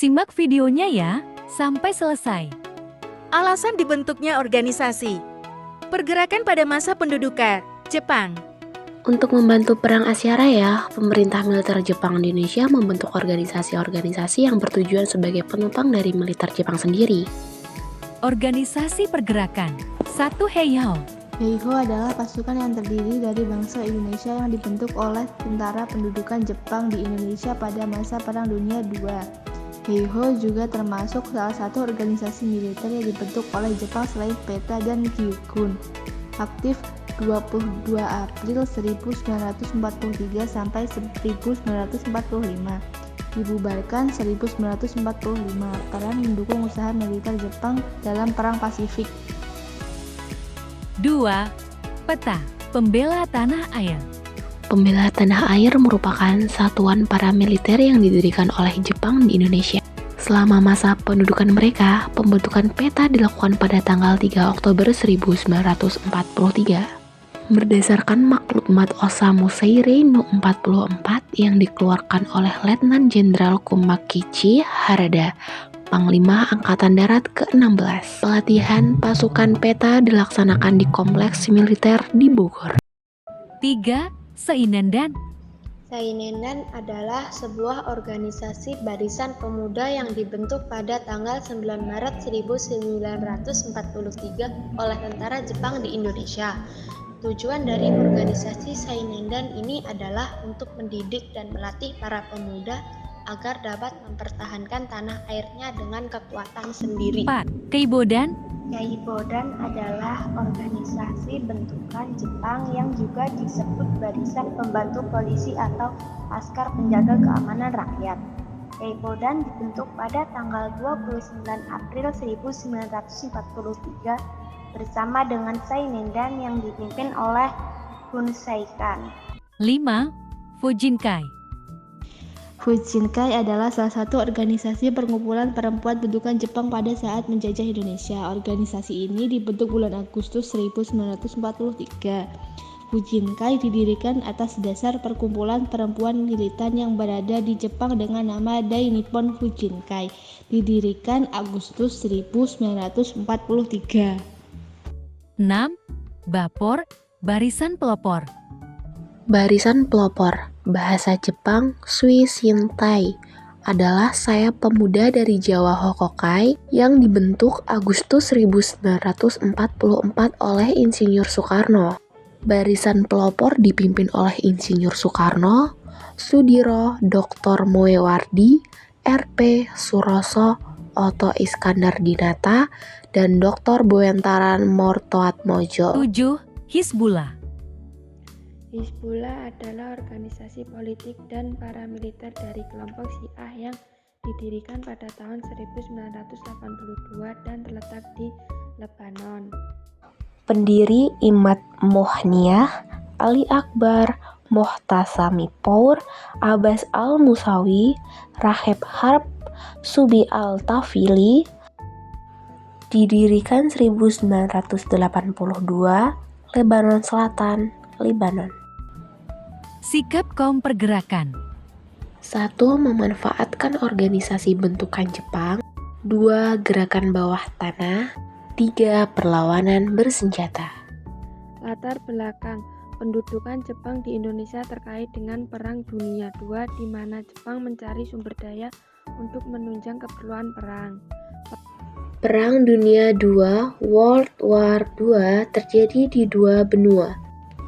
Simak videonya ya, sampai selesai. Alasan dibentuknya organisasi. Pergerakan pada masa pendudukan Jepang. Untuk membantu Perang Asia Raya, pemerintah militer Jepang di Indonesia membentuk organisasi-organisasi yang bertujuan sebagai penopang dari militer Jepang sendiri. Organisasi pergerakan 1. Heiho. Heiho adalah pasukan yang terdiri dari bangsa Indonesia yang dibentuk oleh tentara pendudukan Jepang di Indonesia pada masa Perang Dunia II. Heiho juga termasuk salah satu organisasi militer yang dibentuk oleh Jepang selain PETA dan Kyogun. Aktif 22 April 1943 sampai 1945. Dibubarkan 1945. Peran mendukung usaha militer Jepang dalam Perang Pasifik. 2. Peta, pembela tanah air. Pembela tanah air merupakan satuan paramiliter yang didirikan oleh Jepang di Indonesia. Selama masa pendudukan mereka, pembentukan peta dilakukan pada tanggal 3 Oktober 1943. Berdasarkan maklumat Osamu Seirei no 44 yang dikeluarkan oleh Letnan Jenderal Kumakichi Harada, Panglima Angkatan Darat ke-16. Pelatihan pasukan peta dilaksanakan di kompleks militer di Bogor. 3. Seinendan. Seinendan adalah sebuah organisasi barisan pemuda yang dibentuk pada tanggal 9 Maret 1943 oleh tentara Jepang di Indonesia. Tujuan dari organisasi Seinendan ini adalah untuk mendidik dan melatih para pemuda agar dapat mempertahankan tanah airnya dengan kekuatan sendiri. 4. Keibodan. Keibodan adalah organisasi bentukan Jepang yang juga disebut Barisan Pembantu Polisi atau Laskar Penjaga Keamanan Rakyat. Keibodan dibentuk pada tanggal 29 April 1943 bersama dengan Seinendan yang dipimpin oleh Hun Saikan. 5. Fujinkai. Fujinkai adalah salah satu organisasi perkumpulan perempuan bentukan Jepang pada saat menjajah Indonesia. Organisasi ini dibentuk bulan Agustus 1943. Fujinkai didirikan atas dasar perkumpulan perempuan militan yang berada di Jepang dengan nama Dai Nippon Fujinkai. Didirikan Agustus 1943. 6. Bapor, barisan pelopor. Barisan pelopor, bahasa Jepang Suishintai, adalah sayap pemuda dari Jawa Hokokai yang dibentuk Agustus 1944 oleh Insinyur Soekarno. Barisan pelopor dipimpin oleh Insinyur Soekarno, Sudiro, Dr. Moewardi, R.P. Suroso, Oto Iskandar Dinata, dan Dr. Boentaran Mortoatmojo. 7. Hizbullah. Hizbullah adalah organisasi politik dan paramiliter dari kelompok Syiah yang didirikan pada tahun 1982 dan terletak di Lebanon. Pendiri Imad Mohniyah, Ali Akbar, Mohtasami Pour, Abbas Al-Musawi, Raheb Harb, Subi Al-Tafili. Didirikan 1982, Lebanon Selatan, Lebanon. Sikap kaum pergerakan. 1. Memanfaatkan organisasi bentukan Jepang. 2. Gerakan bawah tanah. 3. Perlawanan bersenjata. Latar belakang pendudukan Jepang di Indonesia terkait dengan Perang Dunia II, di mana Jepang mencari sumber daya untuk menunjang keperluan perang. Perang Dunia II, World War II, terjadi di dua benua.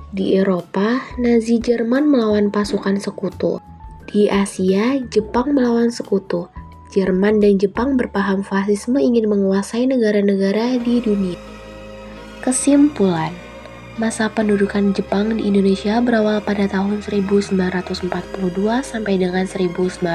Di Eropa, Nazi Jerman melawan pasukan sekutu. Di Asia, Jepang melawan sekutu. Jerman dan Jepang berpaham fasisme ingin menguasai negara-negara di dunia. Kesimpulan, masa pendudukan Jepang di Indonesia berawal pada tahun 1942 sampai dengan 1945.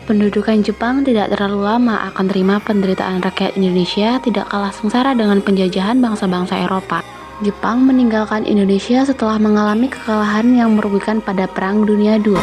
Pendudukan Jepang tidak terlalu lama akan terima penderitaan rakyat Indonesia tidak kalah sengsara dengan penjajahan bangsa-bangsa Eropa. Jepang meninggalkan Indonesia setelah mengalami kekalahan yang merugikan pada Perang Dunia II.